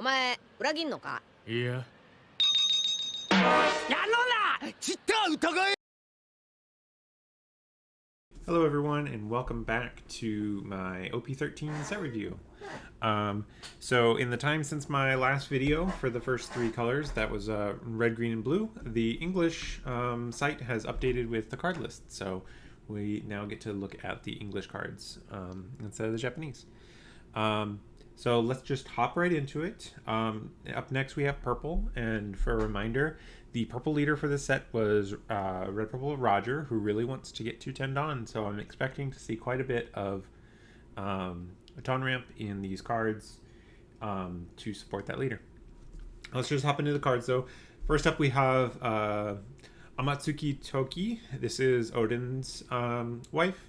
前裏切んのか？いや。やろな！ちった疑え! Hello everyone and welcome back to my OP13 set review. So in the time since my last video for the first three colors, that was red, green, and blue, the English site has updated with the card list. So we now get to look at the English cards instead of the Japanese. So let's just hop right into it. Up next we have purple, and for a reminder, the purple leader for this set was Red Purple Roger, who really wants to get to 10 Dawn, so I'm expecting to see quite a bit of Dawn ramp in these cards to support that leader. Let's just hop into the cards though. First up we have Amatsuki Toki. This is Odin's wife.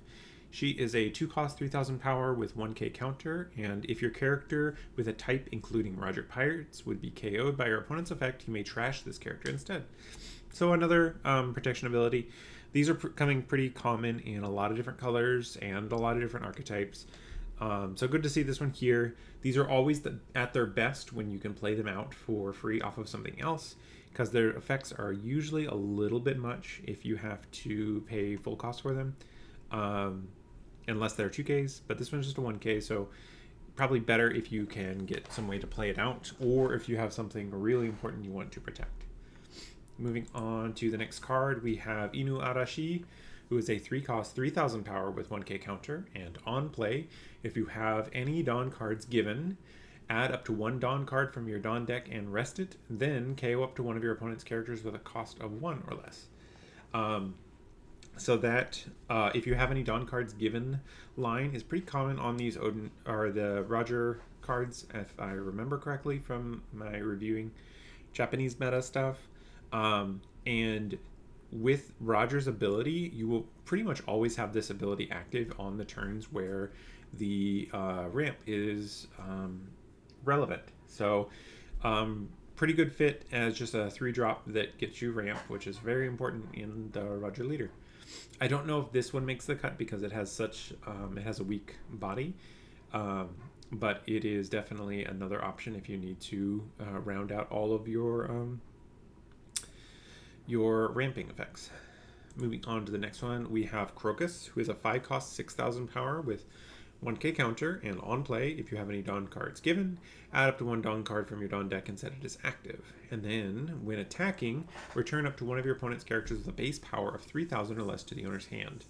She is a 2-cost 3,000 power with 1k counter, and if your character with a type including Roger Pirates would be KO'd by your opponent's effect, you may trash this character instead. So another protection ability. These are coming pretty common in a lot of different colors and a lot of different archetypes. So good to see this one here. These are always at their best when you can play them out for free off of something else, because their effects are usually a little bit much if you have to pay full cost for them. Unless they're 2Ks, but this one's just a 1K, so probably better if you can get some way to play it out, or if you have something really important you want to protect. Moving on to the next card, we have Inu Arashi, who is a 3-cost 3,000 power with 1k counter, and on play, if you have any Dawn cards given, add up to 1 Dawn card from your Dawn deck and rest it, then KO up to one of your opponent's characters with a cost of 1 or less. So that if you have any Dawn cards given line is pretty common on these Odin or the Roger cards, if I remember correctly from my reviewing Japanese meta stuff. And with Roger's ability, you will pretty much always have this ability active on the turns where the ramp is relevant. So pretty good fit as just a 3-drop that gets you ramp, which is very important in the Roger leader. I don't know if this one makes the cut because it has such it has a weak body, but it is definitely another option if you need to round out all of your ramping effects. Moving on to the next one, we have Crocus, who is a 5-cost 6,000 power with 1k counter, and on play, if you have any Dawn cards given, add up to 1 Dawn card from your Dawn deck and set it as active. And then, when attacking, return up to one of your opponent's characters with a base power of 3,000 or less to the owner's hand.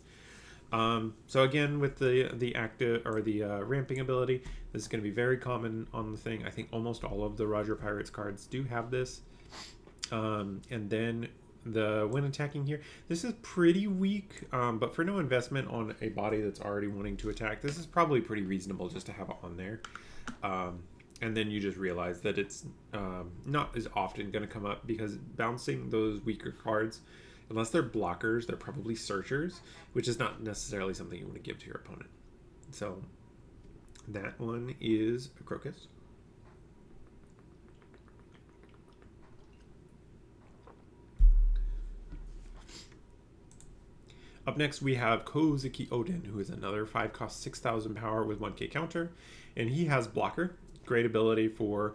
So again, with the active or the ramping ability, this is going to be very common on the thing. I think almost all of the Roger Pirates cards do have this. And then when attacking here, this is pretty weak, but for no investment on a body that's already wanting to attack, this is probably pretty reasonable just to have it on there. And then you just realize that it's not as often going to come up, because bouncing those weaker cards, unless they're blockers, they're probably searchers, which is not necessarily something you want to give to your opponent. So that one is a Crocus. Up next, we have Kozuki Odin, who is another 5-cost 6,000 power with 1k counter, and he has blocker. Great ability for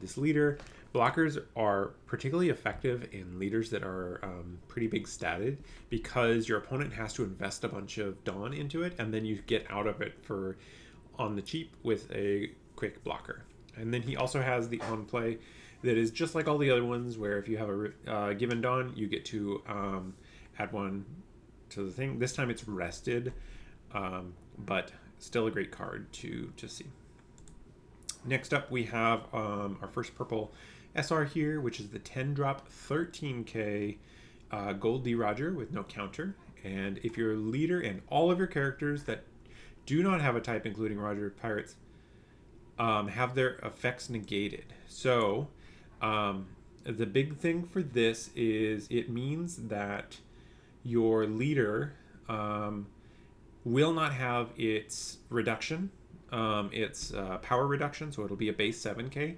this leader. Blockers are particularly effective in leaders that are pretty big statted, because your opponent has to invest a bunch of Dawn into it, and then you get out of it for on the cheap with a quick blocker. And then he also has the on play that is just like all the other ones, where if you have a given Dawn, you get to add 1 to the thing. This time it's rested, but still a great card to see. Next up, we have our first purple SR here, which is the 10-drop 13k Gold D Roger with no counter. And if your leader and all of your characters that do not have a type, including Roger Pirates, have their effects negated. So the big thing for this is it means that your leader will not have its reduction, its power reduction, so it'll be a base 7k,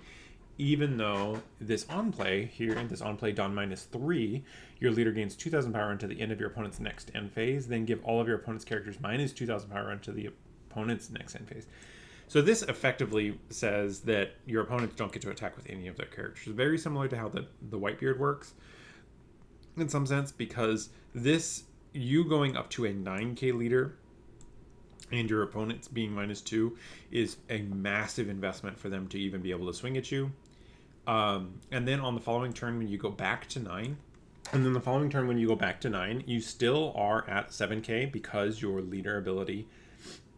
even though this on play here, in this on play Dawn -3, your leader gains 2,000 power until the end of your opponent's next end phase, then give all of your opponent's characters -2,000 power until the opponent's next end phase. So this effectively says that your opponents don't get to attack with any of their characters. Very similar to how the Whitebeard works in some sense, because this, you going up to a 9k leader and your opponents being -2 is a massive investment for them to even be able to swing at you. And then on the following turn, when you go back to 9, and then the following turn when you go back to 9, you still are at 7k because your leader ability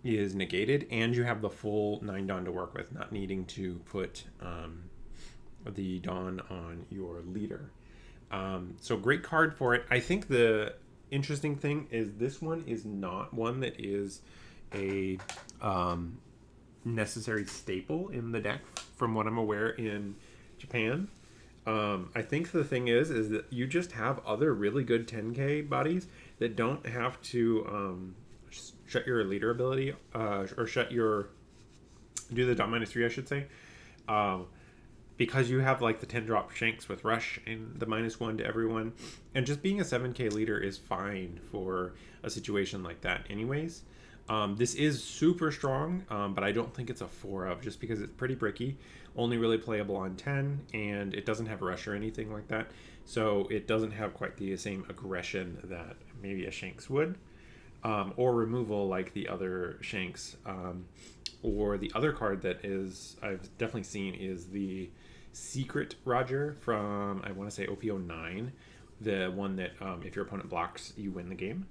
is negated, and you have the full 9 Dawn to work with, not needing to put the Dawn on your leader. So great card for it. I think the interesting thing is this one is not one that is a necessary staple in the deck from what I'm aware in Japan. I think the thing is that you just have other really good 10k bodies that don't have to shut your leader ability or do the Dawn -3, I should say, because you have like the 10 drop Shanks with Rush and the -1 to everyone, and just being a 7k leader is fine for a situation like that anyways. This is super strong, but I don't think it's a 4 of, just because it's pretty bricky, only really playable on 10, and it doesn't have Rush or anything like that, so it doesn't have quite the same aggression that maybe a Shanks would. Or removal like the other Shanks, or the other card that is I've definitely seen is the Secret Roger from, I want to say, OP09, the one that if your opponent blocks, you win the game.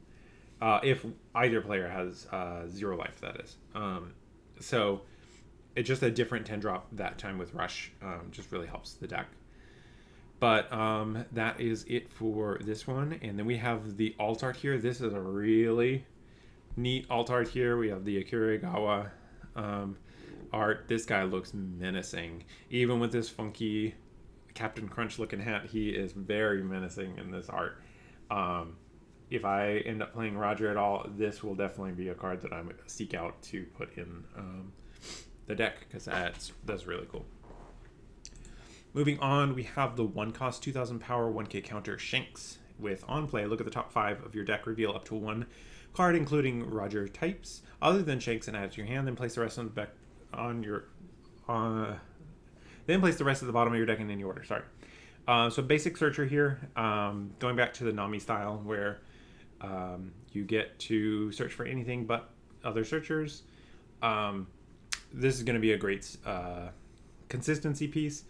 If either player has 0 life, that is. So it's just a different 10 drop that time with Rush, just really helps the deck. But that is it for this one. And then we have the alt art here. This is a really neat alt art here. We have the Akurigawa art. This guy looks menacing. Even with this funky Captain Crunch looking hat, he is very menacing in this art. If I end up playing Roger at all, this will definitely be a card that I would seek out to put in the deck, because that's really cool. Moving on, we have the 1-cost 2,000 power 1k counter Shanks. With on play, look at the top 5 of your deck, reveal up to 1 card including Roger types other than Shanks and add it to your hand, then place the rest of the deck on your then place the rest at the bottom of your deck in any order. Sorry. So basic searcher here, going back to the Nami style where you get to search for anything but other searchers. This is going to be a great consistency piece.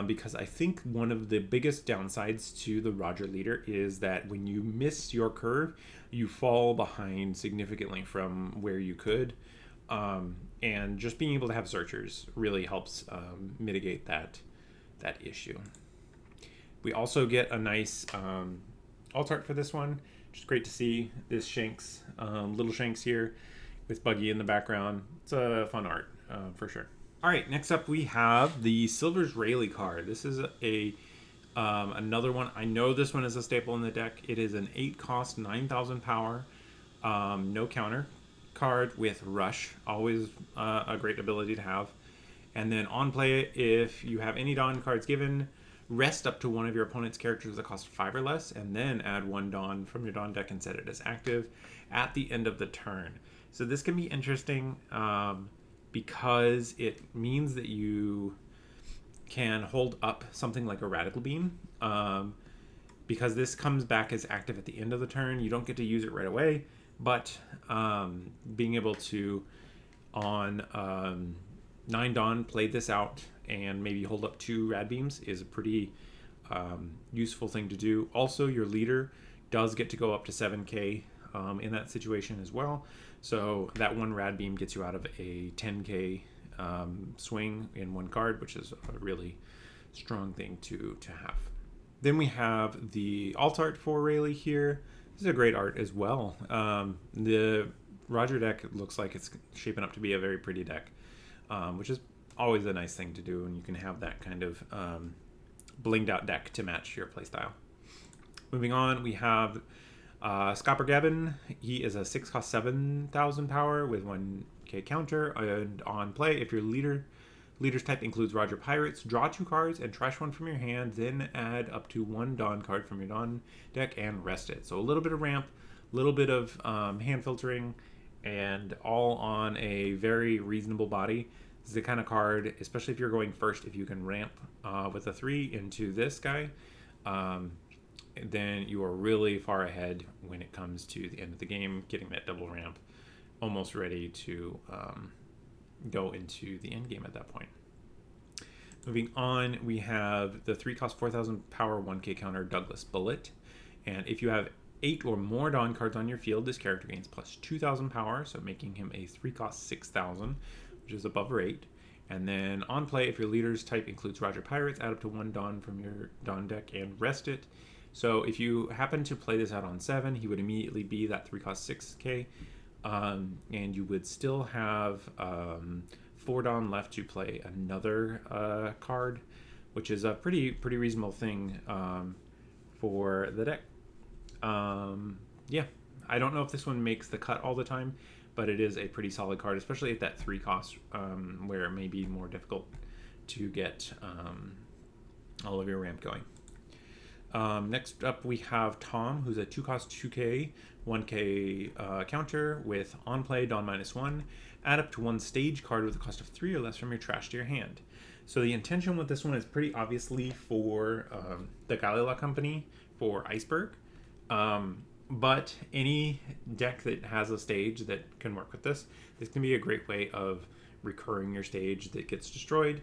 Because I think one of the biggest downsides to the Roger leader is that when you miss your curve, you fall behind significantly from where you could. And just being able to have searchers really helps mitigate that issue. We also get a nice alt art for this one. Just great to see this Shanks, little Shanks here with Buggy in the background. It's a fun art for sure. All right, next up we have the Silver's Rayleigh card. This is another one. I know this one is a staple in the deck. It is an 8-cost, 9,000 power, no counter card with Rush. Always a great ability to have. And then on play, if you have any Dawn cards given, rest up to one of your opponent's characters that cost 5 or less, and then add 1 Dawn from your Dawn deck and set it as active at the end of the turn. So this can be interesting. Because it means that you can hold up something like a Radical Beam. Because this comes back as active at the end of the turn, you don't get to use it right away, but being able to, on 9 Dawn, play this out and maybe hold up 2 Rad Beams is a pretty useful thing to do. Also, your leader does get to go up to 7k in that situation as well. So that 1 Rad Beam gets you out of a 10k swing in 1 card, which is a really strong thing to have. Then we have the alt art for Rayleigh here. This is a great art as well. The Roger deck looks like it's shaping up to be a very pretty deck, which is always a nice thing to do, and you can have that kind of blinged out deck to match your playstyle. Moving on, we have Scopper Gavin. He is a 6-cost 7,000 power with 1k counter, and on play, if your leader's type includes Roger Pirates, draw 2 cards and trash 1 from your hand, then add up to 1 Dawn card from your Dawn deck and rest it. So a little bit of ramp, a little bit of hand filtering, and all on a very reasonable body. This is the kind of card, especially if you're going first, if you can ramp with a 3 into this guy, then you are really far ahead when it comes to the end of the game, getting that double ramp almost ready to go into the end game at that point. Moving on, we have the 3 cost 4,000 power 1k counter Douglas Bullet. And if you have 8 or more Dawn cards on your field, this character gains plus 2,000 power, so making him a 3 cost 6,000, which is above rate. And then on play, if your leader's type includes Roger Pirates, add up to 1 Dawn from your Dawn deck and rest it. So if you happen to play this out on 7, he would immediately be that 3 cost 6k, and you would still have 4 Dawn left to play another card, which is a pretty reasonable thing for the deck. Yeah, I don't know if this one makes the cut all the time, but it is a pretty solid card, especially at that 3 cost, where it may be more difficult to get all of your ramp going. Next up, we have Tom, who's a 2 cost 2k, 1k counter with on play Dawn -1. Add up to 1 stage card with a cost of 3 or less from your trash to your hand. So the intention with this one is pretty obviously for the Galila company for Iceberg. But any deck that has a stage that can work with this can be a great way of recurring your stage that gets destroyed.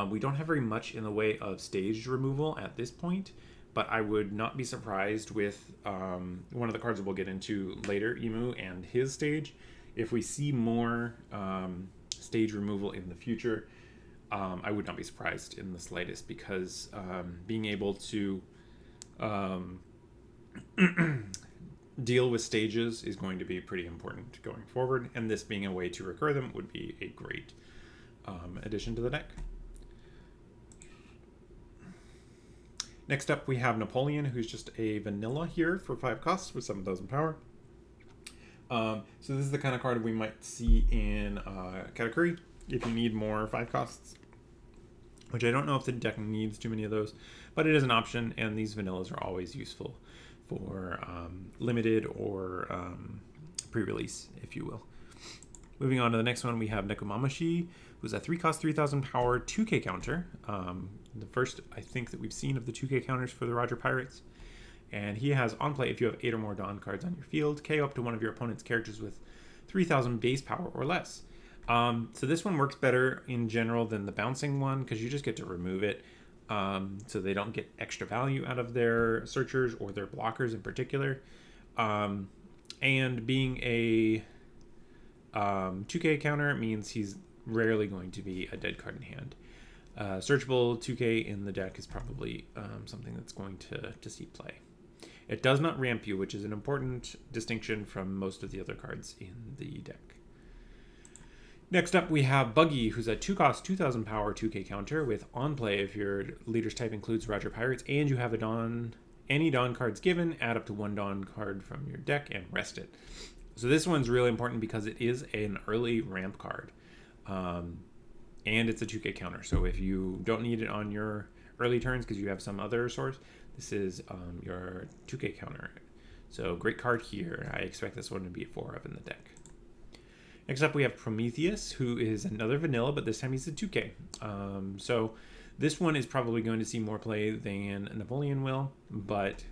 We don't have very much in the way of stage removal at this point, but I would not be surprised with one of the cards that we'll get into later, Emu and his stage. If we see more stage removal in the future, I would not be surprised in the slightest, because being able to deal with stages is going to be pretty important going forward, and this being a way to recur them would be a great addition to the deck. Next up, we have Napoleon, who's just a vanilla here for 5 costs with 7,000 power. So this is the kind of card we might see in Katakuri if you need more 5 costs, which I don't know if the deck needs too many of those, but it is an option, and these vanillas are always useful for limited or pre-release, if you will. Moving on to the next one, we have Nekomamashi, who's a 3 cost 3,000 power 2k counter. The first, I think, that we've seen of the 2k counters for the Roger Pirates. And he has on play, if you have 8 or more Dawn cards on your field, KO up to one of your opponent's characters with 3,000 base power or less. So this one works better in general than the bouncing one, because you just get to remove it. So they don't get extra value out of their searchers or their blockers in particular. And being a 2k counter means he's rarely going to be a dead card in hand. Searchable 2k in the deck is probably something that's going to see play. It does not ramp you, which is an important distinction from most of the other cards in the deck. Next up, we have Buggy, who's a 2 cost 2,000 power 2k counter with on play if your leader's type includes Roger Pirates and you have any Dawn cards given, add up to 1 Dawn card from your deck and rest it. So this one's really important because it is an early ramp card. And it's a 2k counter. So if you don't need it on your early turns because you have some other source, this is your 2k counter. So great card here. I expect this one to be a 4 of in the deck. Next up, we have Prometheus, who is another vanilla, but this time he's a 2k. So this one is probably going to see more play than Napoleon will, but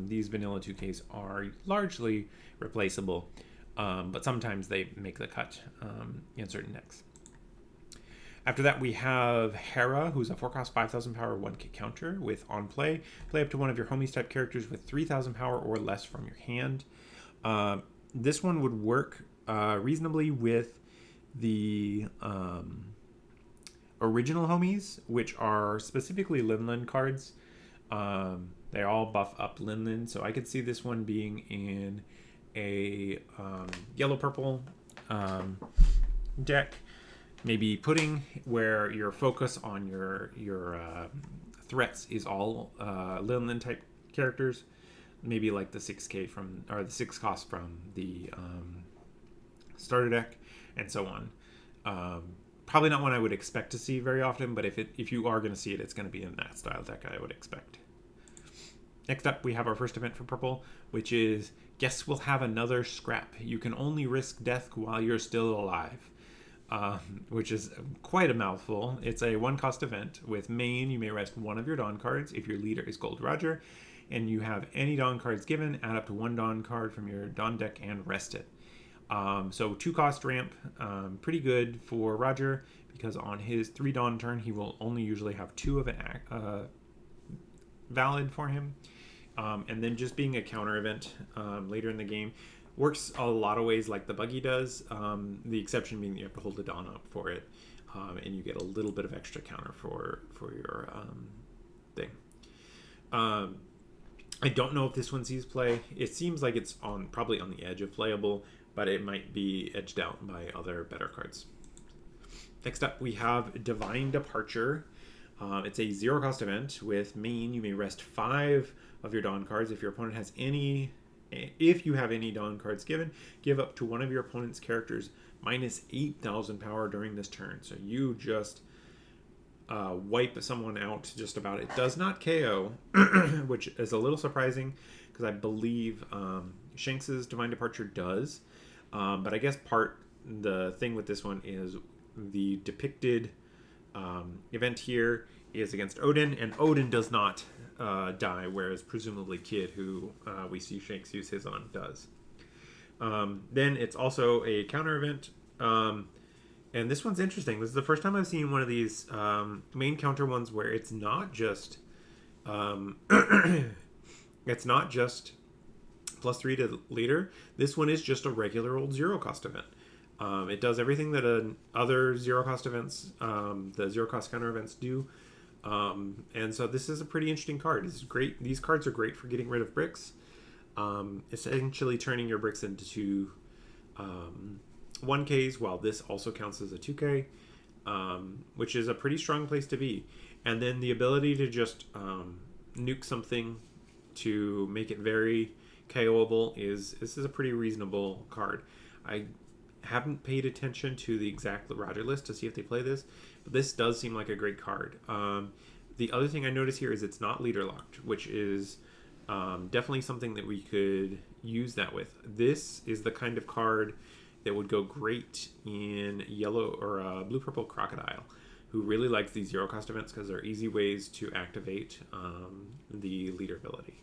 these vanilla 2ks are largely replaceable, but sometimes they make the cut in certain decks. After that, we have Hera, who's a 4 cost 5,000 power 1k counter with on play. Play up to one of your homies type characters with 3,000 power or less from your hand. This one would work reasonably with the original homies, which are specifically Linlin cards. They all buff up Linlin, so I could see this one being in a yellow-purple deck. Maybe Pudding, where your focus on your threats is all Linlin type characters. Maybe like the 6k from, or the 6 cost from the starter deck, and so on. Probably not one I would expect to see very often, but if you are going to see it, it's going to be in that style deck, I would expect. Next up, we have our first event for purple, which is Guess we'll have another scrap. You can only risk death while you're still alive. Which is quite a mouthful. It's a one-cost event. With main, you may rest one of your Dawn cards if your leader is Gold Roger, and you have any Dawn cards given, add up to one Dawn card from your Dawn deck and rest it. So 2-cost ramp, pretty good for Roger, because on his 3 Dawn turn, he will only usually have 2 of it valid for him. And then just being a counter event later in the game works a lot of ways like the buggy does. The exception being that you have to hold the Dawn up for it, and you get a little bit of extra counter for your thing. I don't know if this one sees play. It seems like it's probably on the edge of playable, but it might be edged out by other better cards. Next up, we have Divine Departure. It's a 0-cost event. With main, you may rest 5 of your Dawn cards. If your opponent has any... If you have any Dawn cards given, give up to one of your opponent's characters minus 8,000 power during this turn. So you just wipe someone out just about. It does not KO, which is a little surprising because I believe Shanks's Divine Departure does. But I guess the thing with this one is the depicted event here is against Odin, and Odin does not die, whereas presumably Kid, who we see Shanks use his on, does. Then it's also a counter event, and this one's interesting. This is the first time I've seen one of these main counter ones where it's not just it's not just +3 to leader. This one is just a regular old 0-cost event. It does everything that other 0-cost events, the 0-cost counter events do. And so this is a pretty interesting card. This is great. These cards are great for getting rid of bricks. Essentially turning your bricks into 1Ks, while this also counts as a 2K, which is a pretty strong place to be. And then the ability to just nuke something to make it very KOable this is a pretty reasonable card. I haven't paid attention to the exact Roger list to see if they play this, but this does seem like a great card. The other thing I notice here is it's not leader locked, which is definitely something that we could use that with. This is the kind of card that would go great in yellow or blue-purple Crocodile, who really likes these 0-cost events because they're easy ways to activate the leader ability.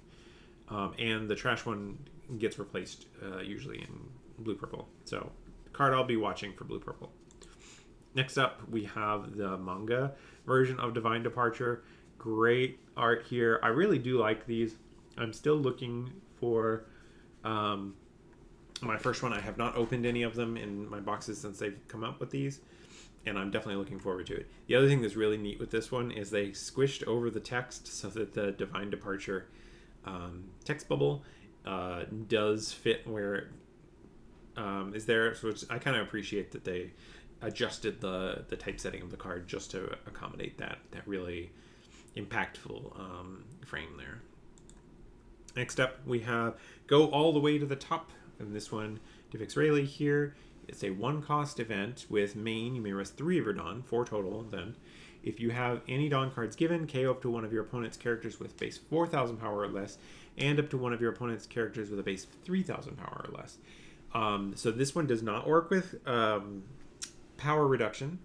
And the trash one gets replaced usually in blue-purple. So card I'll be watching for blue-purple. Next up, we have the manga version of Divine Departure. Great art here. I really do like these. I'm still looking for my first one. I have not opened any of them in my boxes since they've come up with these, and I'm definitely looking forward to it. The other thing that's really neat with this one is they squished over the text so that the Divine Departure text bubble does fit where it is there. So I kind of appreciate that they adjusted the typesetting of the card just to accommodate that really impactful frame there. Next up, we have Go All the Way to the Top. And this one depicts Rayleigh here. It's a 1-cost event. With main, you may rest 3 of your Dawn, 4 total. Then, if you have any Dawn cards given, KO up to one of your opponent's characters with base 4,000 power or less, and up to one of your opponent's characters with a base 3,000 power or less. So this one does not work with power reduction,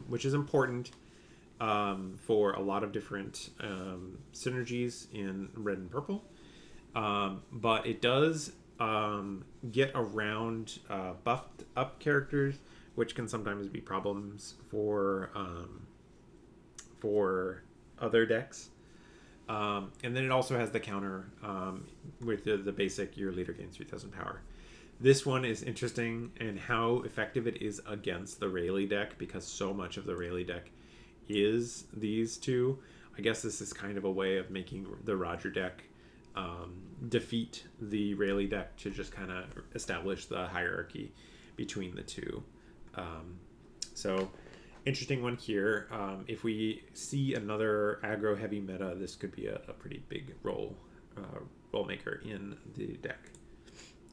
which is important for a lot of different synergies in red and purple. But it does get around buffed up characters, which can sometimes be problems for other decks. And then it also has the counter with the basic, your leader gains 3,000 power. This one is interesting in how effective it is against the Rayleigh deck, because so much of the Rayleigh deck is these two. I guess this is kind of a way of making the Roger deck defeat the Rayleigh deck to just kind of establish the hierarchy between the two. So interesting one here. If we see another aggro heavy meta, this could be a pretty big role maker in the deck.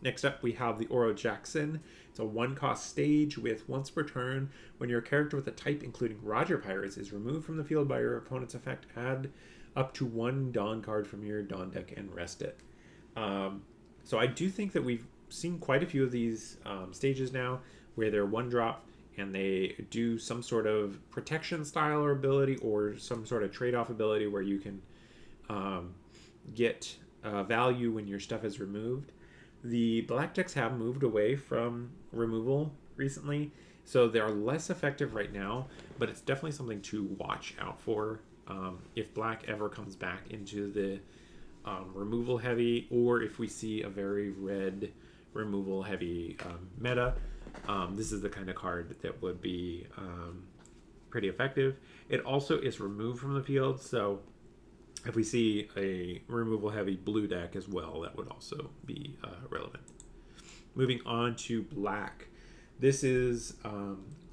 Next up, we have the Oro Jackson. It's a 1-cost stage with once per turn, when your character with a type including Roger Pirates is removed from the field by your opponent's effect, add up to 1 Dawn card from your Dawn deck and rest it. So I do think that we've seen quite a few of these stages now where they're one drop and they do some sort of protection style or ability or some sort of trade-off ability where you can get value when your stuff is removed. The black decks have moved away from removal recently, so they are less effective right now, but it's definitely something to watch out for if black ever comes back into the removal heavy, or if we see a very red removal heavy meta. This is the kind of card that would be pretty effective. It also is removed from the field, so if we see a removal heavy blue deck as well, that would also be relevant. Moving on to black. This is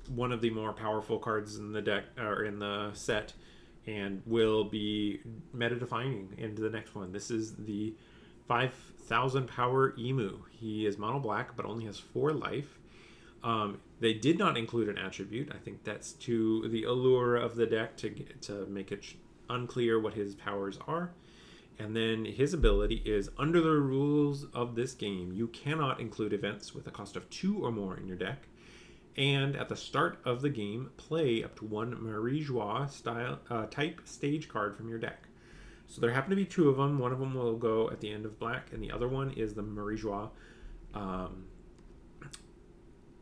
one of the more powerful cards in the deck or in the set, and will be meta defining into the next one. This is the 5,000 power Emu. He is mono black but only has 4 life. They did not include an attribute. I think that's to the allure of the deck to make it unclear what his powers are. And then his ability is, under the rules of this game, you cannot include events with a cost of 2 or more in your deck. And at the start of the game, play up to 1 Marie-Joie style type stage card from your deck. So there happen to be 2 of them. One of them will go at the end of black, and the other one is the Marie-Joie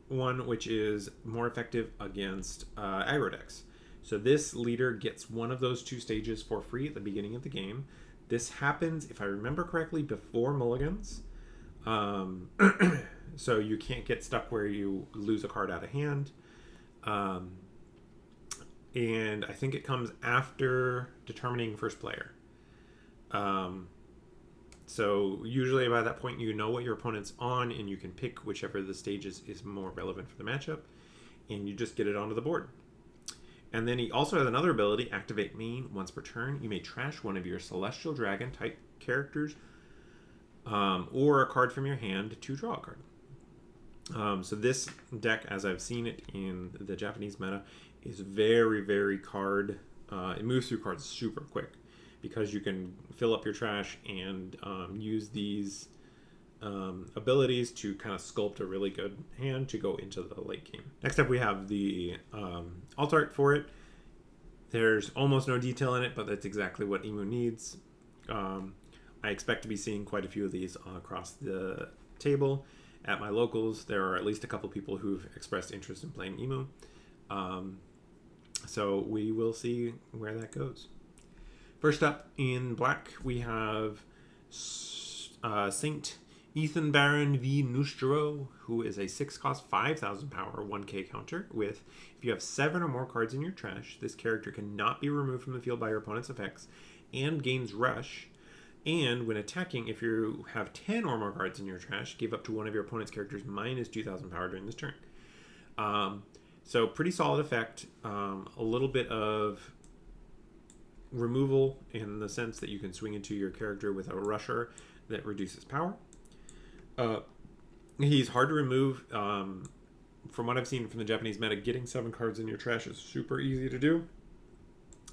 one, which is more effective against aggro decks. So this leader gets one of those 2 stages for free at the beginning of the game. This happens, if I remember correctly, before mulligans. So you can't get stuck where you lose a card out of hand. And I think it comes after determining first player. So usually by that point you know what your opponent's on, and you can pick whichever of the stages is more relevant for the matchup, and you just get it onto the board. And then he also has another ability, Activate Main. Once per turn, you may trash one of your Celestial Dragon type characters or a card from your hand to draw a card. So this deck, as I've seen it in the Japanese meta, is very, very card. It moves through cards super quick because you can fill up your trash and use these abilities to kind of sculpt a really good hand to go into the late game. Next up, we have the alt art for it. There's almost no detail in it, but that's exactly what Emu needs. I expect to be seeing quite a few of these across the table. At my locals, there are at least a couple people who've expressed interest in playing Emu. So we will see where that goes. First up in black, we have Saint Ethan Baron v. Nustro, who is a 6-cost, 5,000 power, 1k counter with, if you have 7 or more cards in your trash, this character cannot be removed from the field by your opponent's effects and gains rush. And when attacking, if you have 10 or more cards in your trash, give up to one of your opponent's characters minus 2,000 power during this turn. So pretty solid effect. A little bit of removal in the sense that you can swing into your character with a rusher that reduces power. He's hard to remove. From what I've seen from the Japanese meta, getting 7 cards in your trash is super easy to do,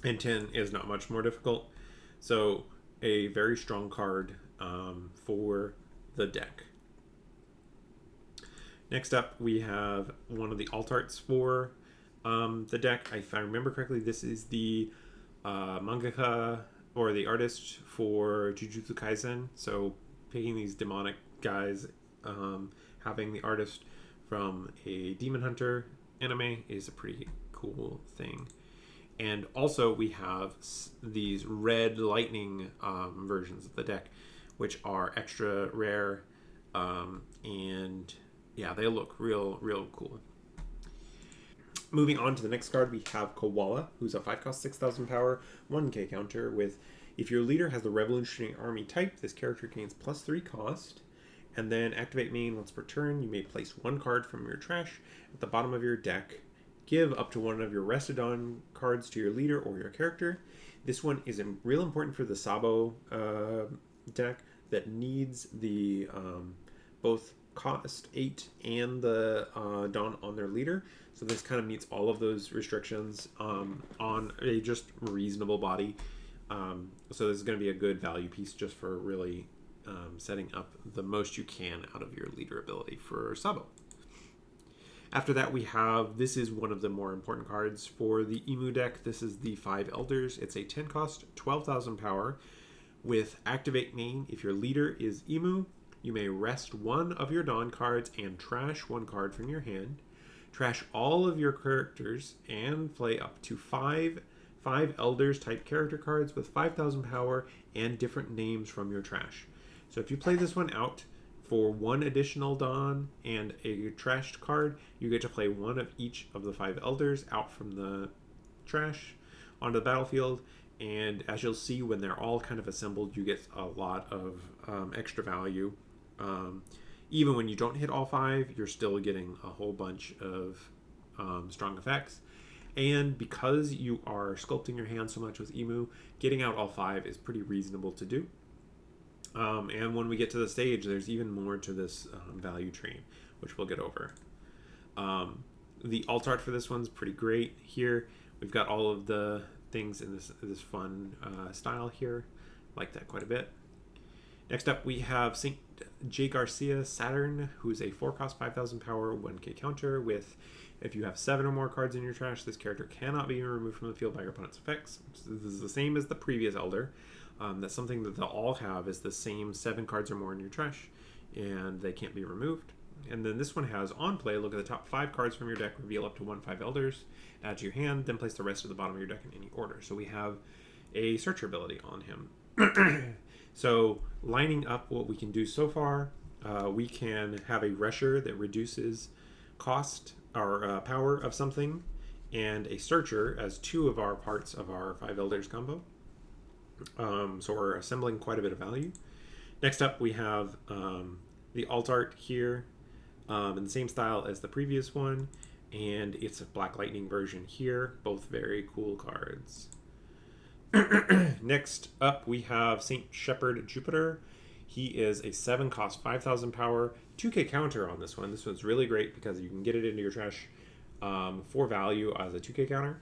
and 10 is not much more difficult. So a very strong card for the deck. Next up, we have one of the alt arts for the deck. If I remember correctly, this is the mangaka or the artist for Jujutsu Kaisen. So picking these demonic guys, having the artist from a Demon Hunter anime is a pretty cool thing. And also we have these red lightning versions of the deck, which are extra rare, and yeah, they look real cool. Moving on to the next card, we have Koala, who's a 5-cost, 6,000 power, 1k counter with, if your leader has the Revolutionary Army type, this character gains +3 cost. And then Activate Main. Once per turn, you may place 1 card from your trash at the bottom of your deck. Give up to 1 of your rested on cards to your leader or your character. This one is real important for the Sabo deck that needs the both cost 8 and the Dawn on their leader. So this kind of meets all of those restrictions on a just reasonable body. So this is going to be a good value piece just for really setting up the most you can out of your leader ability for Sabo. After that, we have, this is one of the more important cards for the Emu deck. This is the 5 Elders. It's a 10 cost, 12,000 power with Activate Main. If your leader is Emu, you may rest one of your Dawn cards and trash one card from your hand. Trash all of your characters and play up to five Elders type character cards with 5,000 power and different names from your trash. So if you play this one out for one additional Dawn and a trashed card, you get to play one of each of the 5 Elders out from the trash onto the battlefield. And as you'll see, when they're all kind of assembled, you get a lot of extra value. Even when you don't hit all 5, you're still getting a whole bunch of strong effects. And because you are sculpting your hand so much with Emu, getting out all 5 is pretty reasonable to do. And when we get to the stage, there's even more to this value tree, which we'll get over. The alt art for this one's pretty great here. We've got all of the things in this fun style here. Like that quite a bit. Next up, we have St. J. Garcia Saturn, who's a 4 cost, 5,000 power, 1k counter with, if you have 7 or more cards in your trash, this character cannot be removed from the field by your opponent's effects. This is the same as the previous Elder. That's something that they'll all have, is the same 7 cards or more in your trash, and they can't be removed. And then this one has on play, look at the top 5 cards from your deck, reveal up to 1 5 Elders, add to your hand, then place the rest at the bottom of your deck in any order. So we have a searcher ability on him. So lining up what we can do so far, we can have a Resher that reduces cost or power of something, and a searcher as 2 of our parts of our 5 Elders combo. So we're assembling quite a bit of value. Next up, we have the alt art here in the same style as the previous one, and it's a Black Lightning version here. Both very cool cards. Next up, we have St. Shepherd Jupiter. He is a 7 cost, 5,000 power, 2k counter on this one. This one's really great because you can get it into your trash for value as a 2k counter.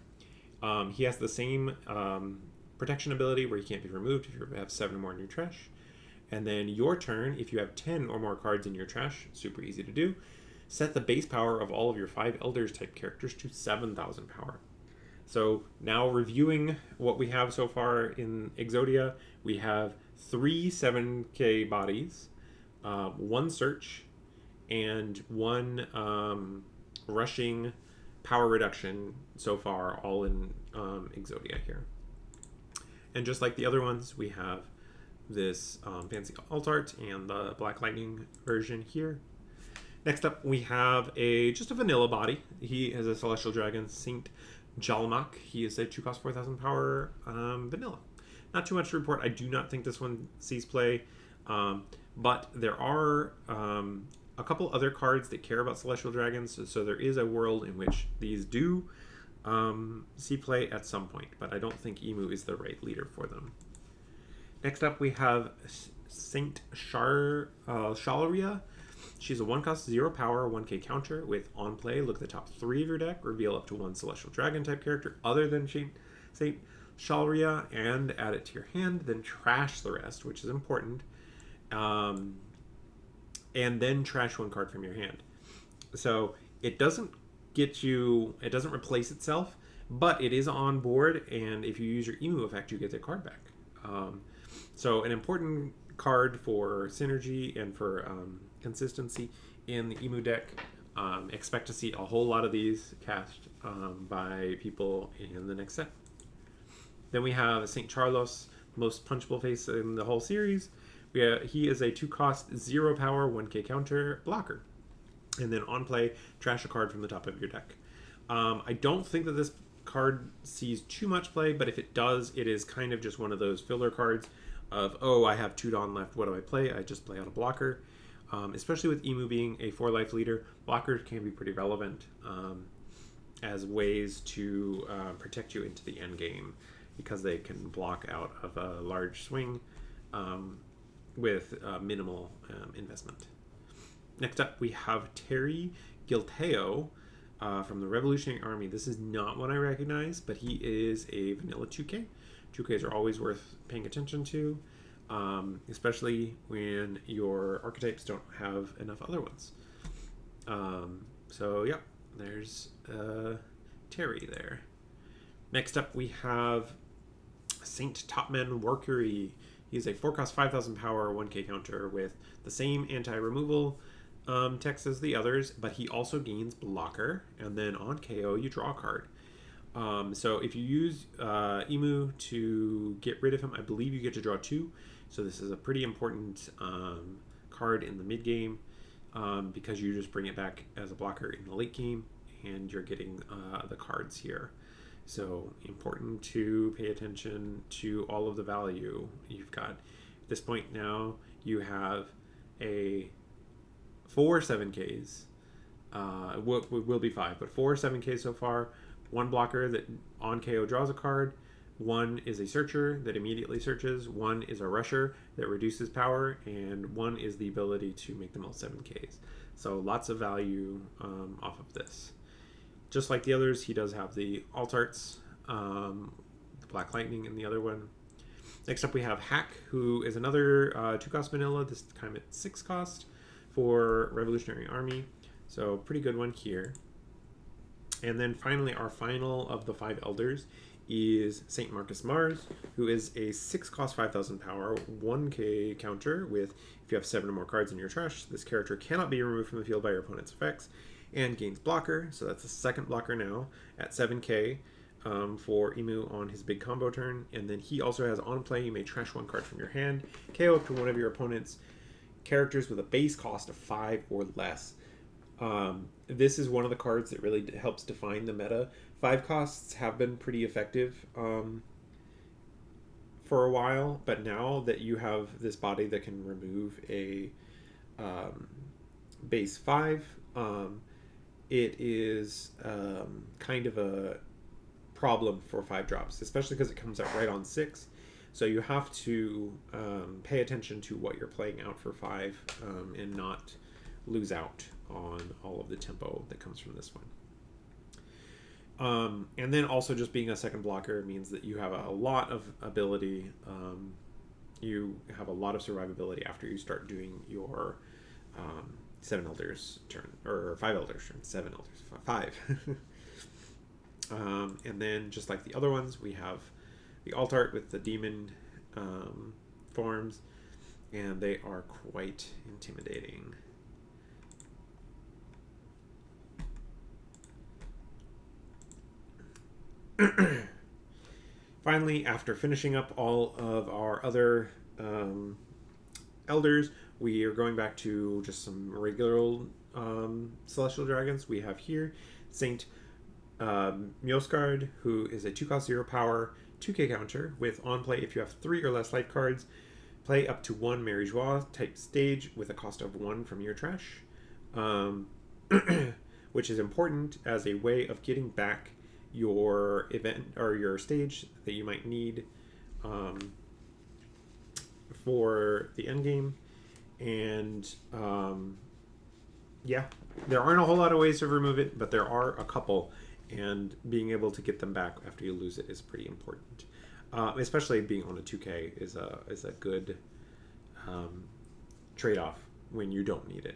He has the same protection ability where he can't be removed if you have 7 or more in your trash. And then your turn, if you have 10 or more cards in your trash, super easy to do, set the base power of all of your 5 Elders type characters to 7,000 power. So now reviewing what we have so far in Exodia, we have 3 7k bodies, 1 search, and 1 rushing power reduction so far, all in Exodia here. And just like the other ones, we have this fancy alt art and the Black Lightning version here. Next up, we have just a vanilla body. He is a Celestial Dragon, Saint Jalmak. He is a 2 cost, 4,000 power vanilla. Not too much to report. I do not think this one sees play, but there are a couple other cards that care about Celestial Dragons, so there is a world in which these do see play at some point, but I don't think Emu is the right leader for them. Next up, we have Saint Shalaria. She's a 1 cost, 0 power, 1k counter with on play. Look at the top 3 of your deck. Reveal up to 1 Celestial Dragon type character other than Saint Shalaria and add it to your hand. Then trash the rest, which is important. And then trash 1 card from your hand. So it doesn't replace itself, but it is on board, and if you use your Emu effect, you get the card back. So an important card for synergy and for consistency in the Emu deck. Expect to see a whole lot of these cast by people in the next set. Then we have St. Charlos, most punchable face in the whole series. He is a 2 cost, 0 power, 1k counter blocker. And then on play, trash a card from the top of your deck. I don't think that this card sees too much play, but if it does, it is kind of just one of those filler cards of, oh, I have 2 Dawn left, what do I play? I just play out a blocker. Especially with Emu being a 4 life leader, blockers can be pretty relevant as ways to protect you into the end game, because they can block out of a large swing with minimal investment. Next up, we have Terry Gilteo from the Revolutionary Army. This is not one I recognize, but he is a vanilla 2K. 2Ks are always worth paying attention to. especially when your archetypes don't have enough other ones. So yeah, there's Terry there. Next up we have Saint Topman Workery. He's a 4-cost 5,000 power 1k counter with the same anti-removal text as the others, but he also gains blocker, and then on KO you draw a card. So if you use Emu to get rid of him, I believe you get to draw 2. So this is a pretty important card in the mid game because you just bring it back as a blocker in the late game, and you're getting the cards here. So important to pay attention to all of the value you've got. At this point now, you have a 4 7Ks. Will be 5, but 4 7Ks so far. 1 blocker that on KO draws a card. 1 is a searcher that immediately searches. 1 is a rusher that reduces power, and 1 is the ability to make them all 7Ks. So lots of value off of this. Just like the others, he does have the alt arts, the Black Lightning in the other one. Next up we have Hack, who is another 2-cost vanilla, this time at 6 cost for Revolutionary Army. So pretty good one here. And then finally our final of the 5 elders is St. Marcus Mars, who is a 6-cost 5,000 power 1k counter with, if you have 7 or more cards in your trash, this character cannot be removed from the field by your opponent's effects, and gains blocker, so that's the second blocker now at 7k for Emu on his big combo turn. And then he also has on play, you may trash 1 card from your hand, KO up to one of your opponent's characters with a base cost of 5 or less. This is one of the cards that really helps define the meta. 5 costs have been pretty effective for a while, but now that you have this body that can remove a base 5, it is kind of a problem for 5 drops, especially because it comes out right on 6. So you have to pay attention to what you're playing out for 5 and not lose out on all of the tempo that comes from this one. And then also just being a second blocker means that you have a lot of ability. You have a lot of survivability after you start doing your 7 elders turn, or 5 elders turn, 7 elders, 5. And then just like the other ones, we have the alt art with the demon forms, and they are quite intimidating. Finally, after finishing up all of our other elders, we are going back to just some regular old celestial dragons. We have here Saint Mjosgard, who is a 2-cost 0 power 2k counter with on play, if you have 3 or less life cards, play up to 1 Mary Joie type stage with a cost of 1 from your trash, which is important as a way of getting back your event or your stage that you might need for the end game. And yeah, there aren't a whole lot of ways to remove it, but there are a couple, and being able to get them back after you lose it is pretty important. Especially being on a 2k is a good trade-off when you don't need it.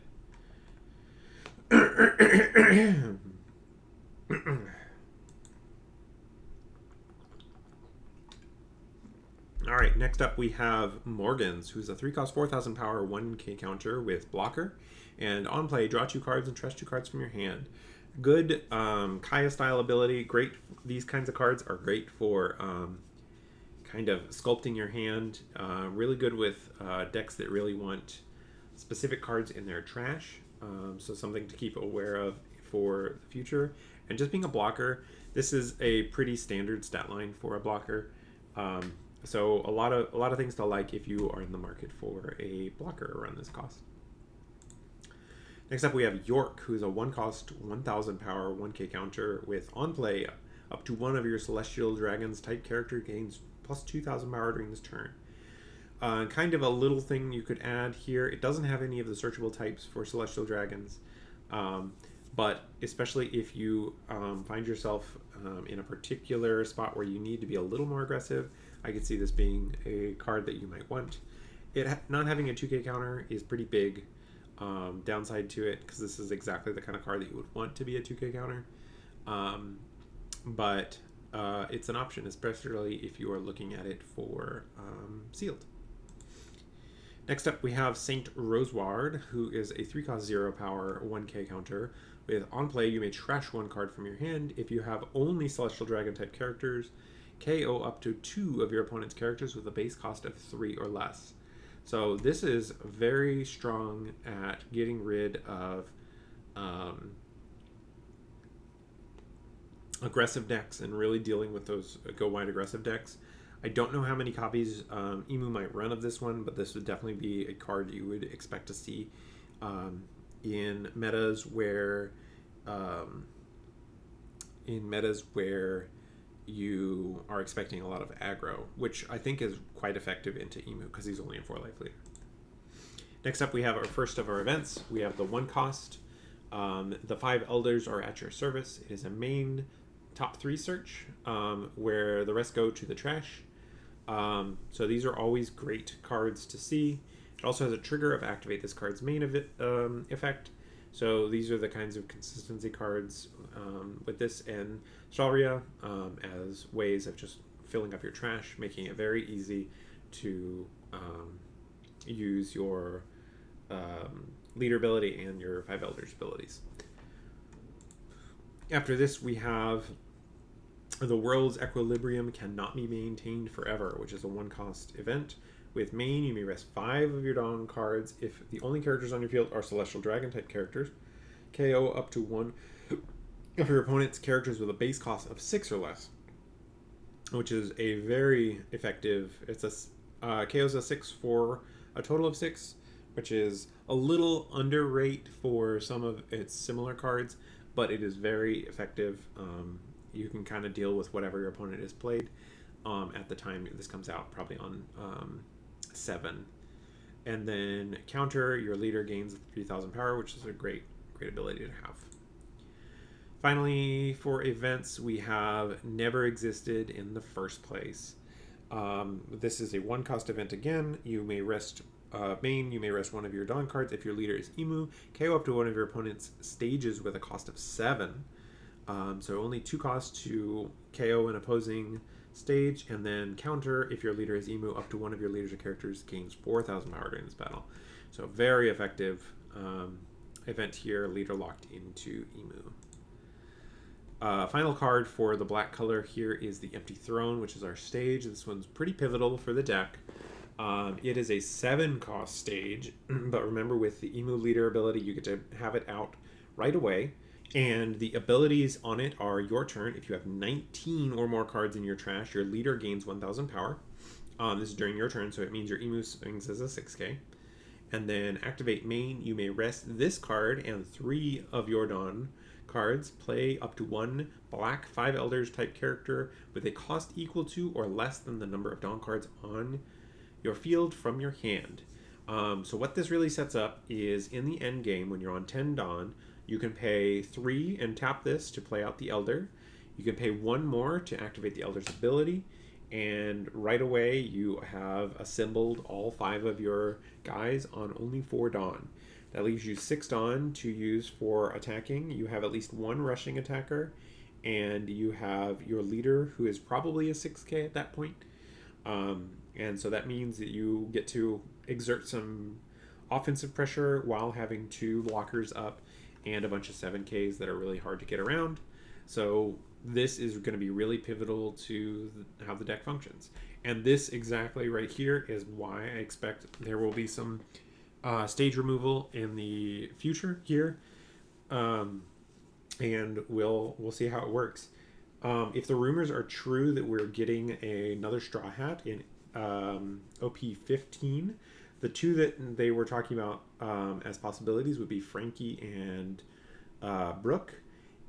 Alright, next up we have Morgans, who's a 3-cost 4,000 power 1k counter with blocker. And on play, draw 2 cards and trash 2 cards from your hand. Good Kaya style ability. Great. These kinds of cards are great for kind of sculpting your hand. Really good with decks that really want specific cards in their trash. So something to keep aware of for the future. And just being a blocker, this is a pretty standard stat line for a blocker. So a lot of things to like if you are in the market for a blocker around this cost. Next up we have York, who's a 1-cost 1,000 power 1k counter with on play up to one of your Celestial Dragons type character gains plus 2,000 power during this turn. Kind of a little thing you could add here. It doesn't have any of the searchable types for Celestial Dragons, but especially if you find yourself in a particular spot where you need to be a little more aggressive, I could see this being a card that you might want. Not having a 2K counter is pretty big downside to it, because this is exactly the kind of card that you would want to be a 2K counter. But it's an option, especially if you are looking at it for sealed. Next up, we have Saint Roseward, who is a 3-cost 0 power 1K counter. With on play, you may trash one card from your hand. If you have only Celestial Dragon type characters, KO up to 2 of your opponent's characters with a base cost of 3 or less. So this is very strong at getting rid of aggressive decks and really dealing with those go wide aggressive decks. I don't know how many copies Emu might run of this one, but this would definitely be a card you would expect to see in metas where you are expecting a lot of aggro, which I think is quite effective into Emu because he's only a 4-life leader. Next up, we have our first of our events. We have the 1-cost. The 5 elders are at your service. It is a main top 3 search where the rest go to the trash. So these are always great cards to see. It also has a trigger of activate this card's main effect. So these are the kinds of consistency cards with this and Shalria as ways of just filling up your trash, making it very easy to use your leader ability and your 5 elders abilities. After this, we have the world's equilibrium cannot be maintained forever, which is a 1-cost event. With main, you may rest 5 of your Dawn cards if the only characters on your field are Celestial Dragon type characters. KO up to 1 of your opponent's characters with a base cost of 6 or less, which is a very effective. It's a KO's a 6 for a total of 6, which is a little underrate for some of its similar cards, but it is very effective. You can kind of deal with whatever your opponent has played at the time this comes out, probably on 7. And then counter, your leader gains 3,000 power, which is a great ability to have. Finally, for events, we have Never Existed in the First Place. This is a 1-cost event again. You may rest main, you may rest 1 of your Dawn cards if your leader is Emu. KO up to 1 of your opponent's stages with a cost of 7. So only 2 costs to KO an opposing stage, and then counter if your leader is Emu. Up to 1 of your leaders or characters gains 4,000 power during this battle. So very effective event here, leader locked into Emu. Final card for the black color here is the Empty Throne, which is our stage. This one's pretty pivotal for the deck. It is a 7-cost stage, but remember, with the Emu leader ability, you get to have it out right away. And the abilities on it are your turn. If you have 19 or more cards in your trash, your leader gains 1,000 power. This is during your turn, so it means your Emu swings as a 6K. And then activate main, you may rest this card and 3 of your Dawn cards. Play up to 1 black 5 elders type character with a cost equal to or less than the number of Dawn cards on your field from your hand. So what this really sets up is in the end game, when you're on 10 Dawn, you can pay 3 and tap this to play out the Elder. You can pay 1 more to activate the Elder's ability, and right away you have assembled all 5 of your guys on only 4 Dawn. That leaves you 6 Dawn to use for attacking. You have at least 1 rushing attacker, and you have your leader, who is probably a 6K at that point. And so that means that you get to exert some offensive pressure while having 2 blockers up and a bunch of 7Ks that are really hard to get around. So this is going to be really pivotal to how the deck functions. And this exactly right here is why I expect there will be some stage removal in the future here. And we'll see how it works. If the rumors are true that we're getting another Straw Hat in OP13, the 2 that they were talking about as possibilities would be Frankie and Brooke.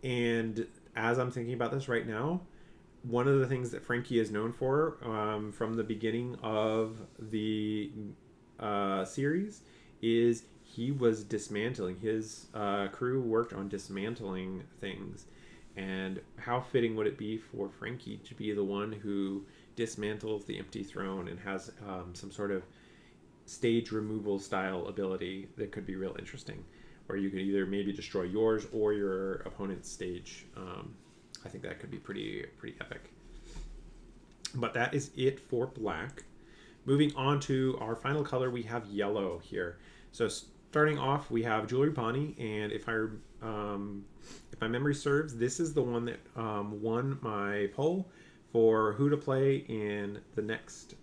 And as I'm thinking about this right now, one of the things that Frankie is known for from the beginning of the series is he was dismantling. His crew worked on dismantling things. And how fitting would it be for Frankie to be the one who dismantles the empty throne and has some sort of stage removal style ability that could be real interesting, where you could either maybe destroy yours or your opponent's stage. I think that could be pretty epic. But that is it for black. Moving on to our final color, we have yellow here. So starting off, we have Jewelry Bonnie, and if my memory serves, this is the one that won my poll for who to play in the next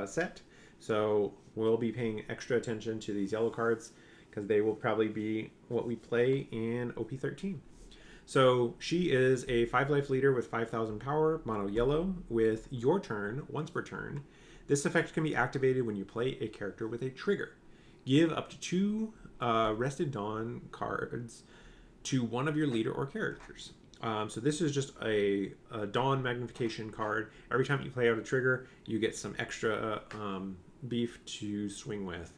set. So we'll be paying extra attention to these yellow cards because they will probably be what we play in OP13. So she is a 5-life leader with 5,000 power, mono yellow, with your turn once per turn. This effect can be activated when you play a character with a trigger. Give up to 2 Rested Dawn cards to one of your leader or characters. So this is just a Dawn magnification card. Every time you play out a trigger, you get some extra beef to swing with,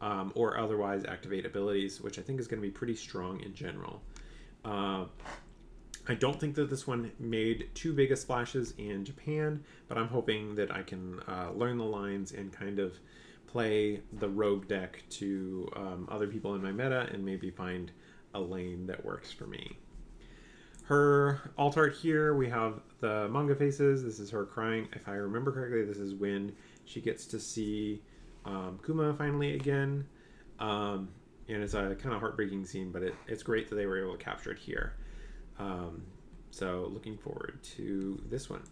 or otherwise activate abilities, which I think is going to be pretty strong in general. I don't think that this one made too big of splashes in Japan, but I'm hoping that I can learn the lines and kind of play the rogue deck to other people in my meta and maybe find a lane that works for me. Her alt art here, we have the manga faces. This is her crying. If I remember correctly, this is when she gets to see Kuma finally again. And it's a kind of heartbreaking scene, but it's great that they were able to capture it here. So looking forward to this one.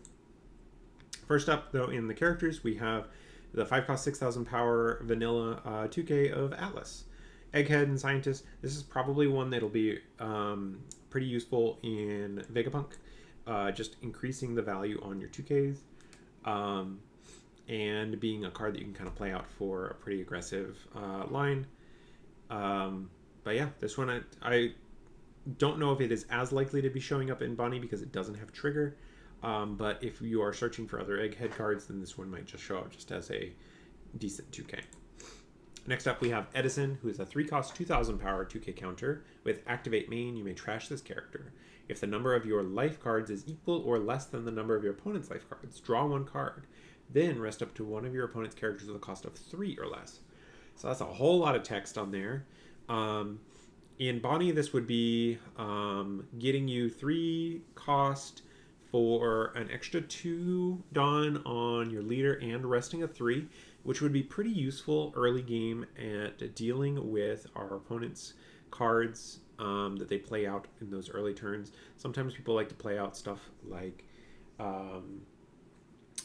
First up, though, in the characters, we have the 5-cost 6,000 power vanilla 2K of Atlas. Egghead and Scientist. This is probably one that'll be pretty useful in Vegapunk, just increasing the value on your 2Ks, and being a card that you can kind of play out for a pretty aggressive line. But yeah, this one I don't know if it is as likely to be showing up in Bonnie because it doesn't have trigger. But if you are searching for other Egghead cards, then this one might just show up just as a decent 2K. Next up, we have Edison, who is a 3-cost 2,000 power 2K counter. With Activate Main, you may trash this character. If the number of your life cards is equal or less than the number of your opponent's life cards, draw 1 card. Then rest up to one of your opponent's characters with a cost of 3 or less. So that's a whole lot of text on there. In Bonnie, this would be getting you 3 cost for an extra 2 Dawn on your leader and resting a 3, which would be pretty useful early game at dealing with our opponent's cards that they play out in those early turns. Sometimes people like to play out stuff like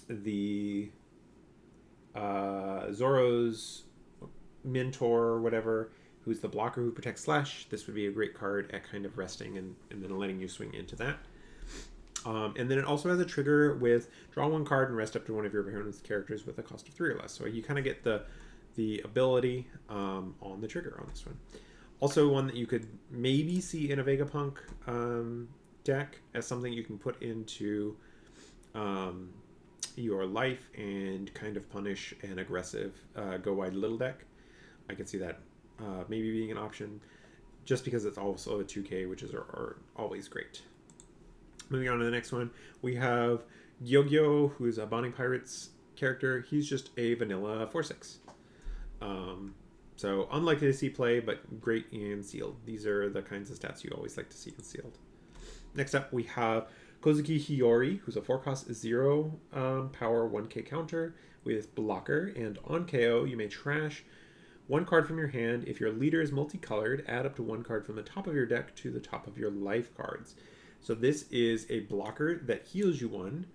the Zoro's mentor or whatever, who's the blocker who protects Slash. This would be a great card at kind of resting and then letting you swing into that. And then it also has a trigger with draw 1 card and rest up to one of your opponent's characters with a cost of 3 or less. So you kind of get the ability on the trigger on this one. Also one that you could maybe see in a Vegapunk deck as something you can put into your life and kind of punish an aggressive go wide little deck. I could see that maybe being an option just because it's also a 2K, which are always great. Moving on to the next one, we have Gyogyo, who's a Bonnie Pirates character. He's just a vanilla 4/6. So unlikely to see play, but great in sealed. These are the kinds of stats you always like to see in sealed. Next up, we have Kozuki Hiyori, who's a 4-cost 0 power 1K counter with blocker. And on KO, you may trash 1 card from your hand. If your leader is multicolored, add up to 1 card from the top of your deck to the top of your life cards. So this is a blocker that heals you 1.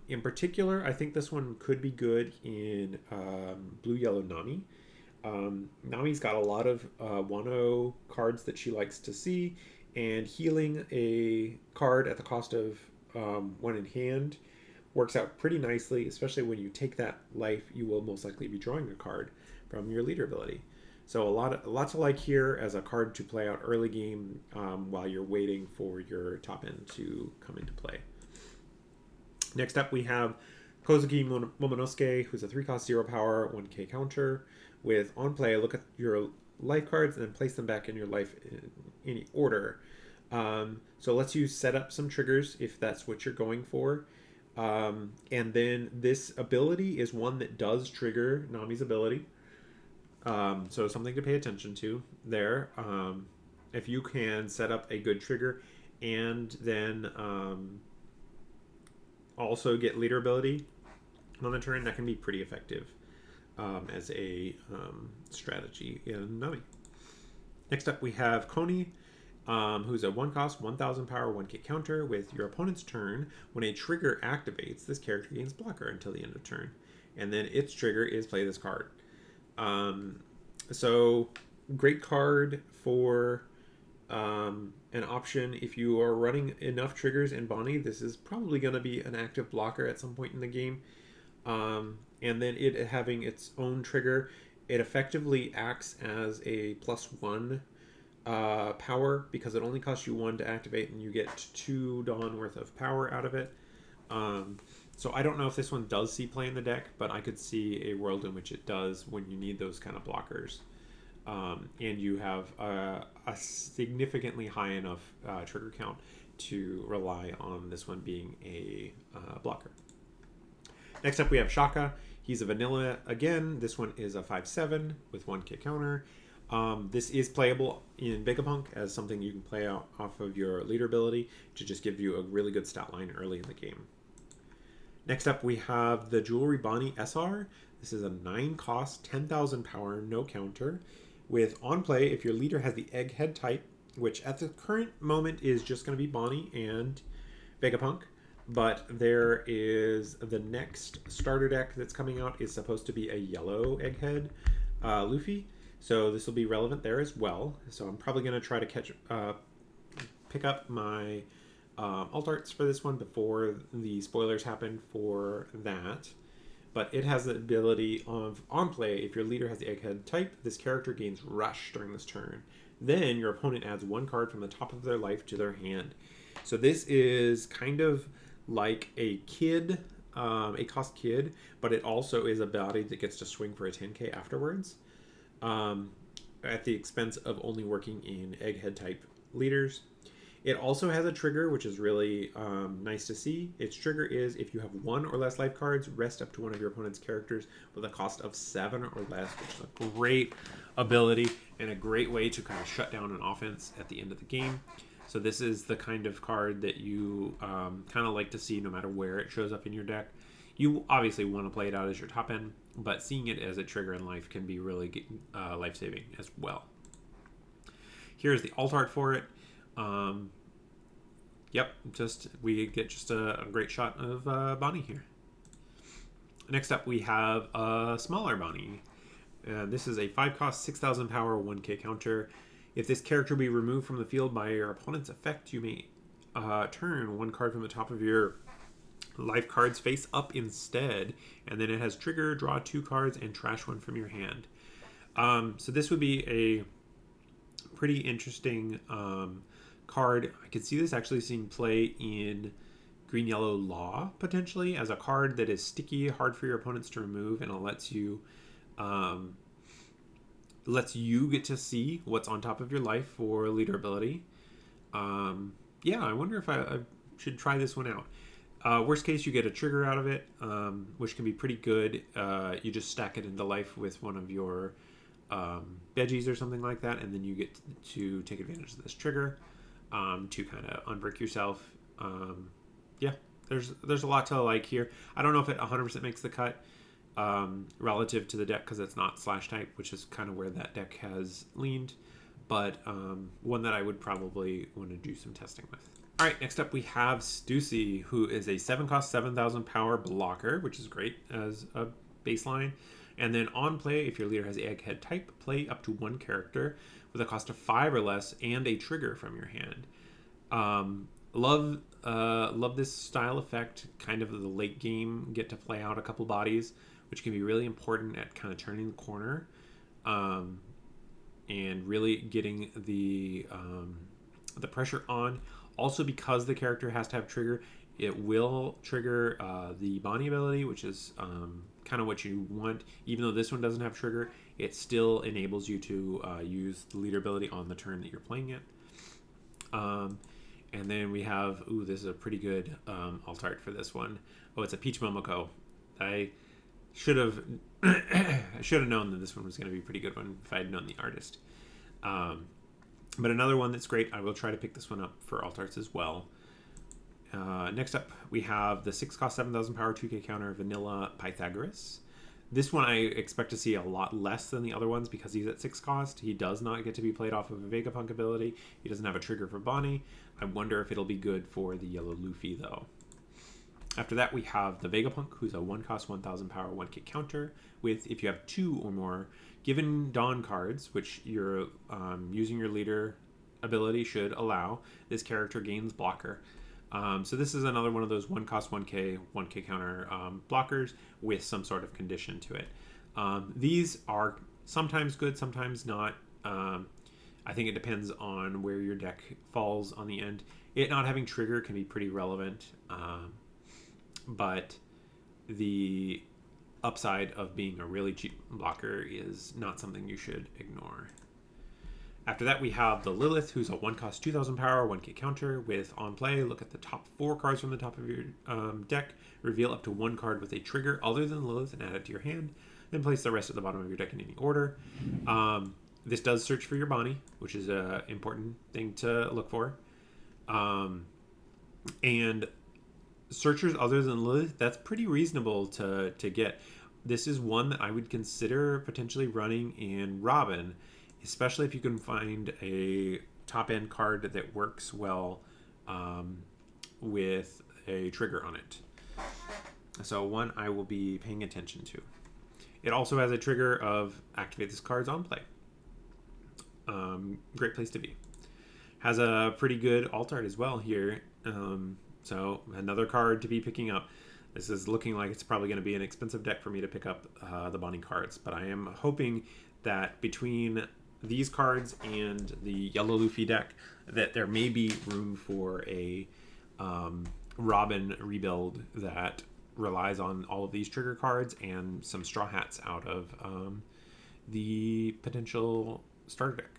In particular, I think this one could be good in blue-yellow Nami. Nami's got a lot of Wano cards that she likes to see, and healing a card at the cost of 1 in hand works out pretty nicely, especially when you take that life, you will most likely be drawing a card from your leader ability. So lots to like here as a card to play out early game while you're waiting for your top end to come into play. Next up, we have Kozuki Momonosuke, who's a 3-cost 0 power 1K counter. With on play, look at your life cards and then place them back in your life in any order. So it lets you set up some triggers if that's what you're going for. And then this ability is one that does trigger Nami's ability. So something to pay attention to there. If you can set up a good trigger and then also get leader ability on the turn, that can be pretty effective as a strategy in Nami. Next up, we have Koni, who's a 1 cost, 1000 power, 1k counter. With your opponent's turn, when a trigger activates, this character gains blocker until the end of turn. And then its trigger is play this card. So, great card for an option if you are running enough triggers in Bonnie. This is probably going to be an active blocker at some point in the game. And then it having its own trigger, it effectively acts as a +1 power because it only costs you 1 to activate, and you get 2 Dawn worth of power out of it. So I don't know if this one does see play in the deck, but I could see a world in which it does when you need those kind of blockers. And you have a significantly high enough trigger count to rely on this one being a blocker. Next up, we have Shaka. He's a vanilla again. This one is a 5/7 with 1k counter. This is playable in Vegapunk as something you can play out off of your leader ability to just give you a really good stat line early in the game. Next up, we have the Jewelry Bonnie SR. This is a 9 cost, 10,000 power, no counter. With on play, if your leader has the Egghead type, which at the current moment is just going to be Bonnie and Vegapunk, but there is the next starter deck that's coming out is supposed to be a yellow Egghead Luffy. So this will be relevant there as well. So I'm probably going to try to pick up my alt arts for this one before the spoilers happen for that. But it has the ability of on play, if your leader has the Egghead type, this character gains Rush during this turn. Then your opponent adds 1 card from the top of their life to their hand. So this is kind of like a kid, a cost kid, but it also is a body that gets to swing for a 10k afterwards. At the expense of only working in Egghead type leaders. It also has a trigger, which is really nice to see. Its trigger is if you have 1 or less life cards, rest up to one of your opponent's characters with a cost of 7 or less, which is a great ability and a great way to kind of shut down an offense at the end of the game. So this is the kind of card that you kind of like to see no matter where it shows up in your deck. You obviously want to play it out as your top end, but seeing it as a trigger in life can be really life-saving as well. Here's the alt art for it. Yep, we get just a great shot of Bonnie here. Next up, we have a smaller Bonnie. This is a 5 cost, 6,000 power, 1k counter. If this character be removed from the field by your opponent's effect, you may turn 1 card from the top of your life cards face up instead, and then it has trigger, draw 2 cards, and trash 1 from your hand. So this would be a pretty interesting card. I could see this actually seeing play in Green Yellow Law potentially as a card that is sticky, hard for your opponents to remove, and it lets you get to see what's on top of your life for leader ability. Yeah, I wonder if I should try this one out. Worst case, you get a trigger out of it, which can be pretty good. You just stack it into life with one of your veggies or something like that, and then you get to take advantage of this trigger to kind of unbrick yourself. Yeah, there's a lot to like here. I don't know if it 100% makes the cut relative to the deck because it's not slash type, which is kind of where that deck has leaned, but one that I would probably want to do some testing with. All right, next up we have Stussy, who is a 7 cost, 7,000 power blocker, which is great as a baseline. And then on play, if your leader has Egghead type, play up to 1 character with a cost of 5 or less and a trigger from your hand. Love this style effect, kind of the late game, get to play out a couple bodies, which can be really important at kind of turning the corner and really getting the pressure on. Also, because the character has to have trigger, it will trigger the Bonnie ability, which is kind of what you want. Even though this one doesn't have trigger, it still enables you to use the leader ability on the turn that you're playing it. And then we have, ooh, this is a pretty good alt art for this one. Oh, it's a Peach Momoko. I should have I should have known that this one was going to be a pretty good one if I had known the artist. But another one that's great. I will try to pick this one up for alt arts as well. Next up, we have the 6 cost 7,000 power 2K counter Vanilla Pythagoras. This one I expect to see a lot less than the other ones because he's at 6 cost. He does not get to be played off of a Vegapunk ability. He doesn't have a trigger for Bonnie. I wonder if it'll be good for the yellow Luffy though. After that, we have the Vegapunk, who's a 1 cost 1,000 power 1K counter with, if you have 2 or more given Dawn cards, which you're using your leader ability should allow, this character gains blocker. So this is another one of those 1 cost 1K counter blockers with some sort of condition to it. These are sometimes good, sometimes not. I think it depends on where your deck falls on the end. It not having trigger can be pretty relevant, but the upside of being a really cheap blocker is not something you should ignore. After that, we have the Lilith, who's a 1 cost 2,000 power 1K counter with on play. Look at the top 4 cards from the top of your deck. Reveal up to 1 card with a trigger other than Lilith and add it to your hand. Then place the rest at the bottom of your deck in any order. This does search for your Bonnie, which is an important thing to look for. And searchers other than Lilith, that's pretty reasonable to get. This is one that I would consider potentially running in Robin, especially if you can find a top-end card that works well with a trigger on it. So one I will be paying attention to. It also has a trigger of activate this card's on play. Great place to be. Has a pretty good alt art as well here. So another card to be picking up. This is looking like it's probably going to be an expensive deck for me to pick up the Bonnie cards, but I am hoping that between these cards and the yellow Luffy deck that there may be room for a Robin rebuild that relies on all of these trigger cards and some Straw Hats out of the potential starter deck.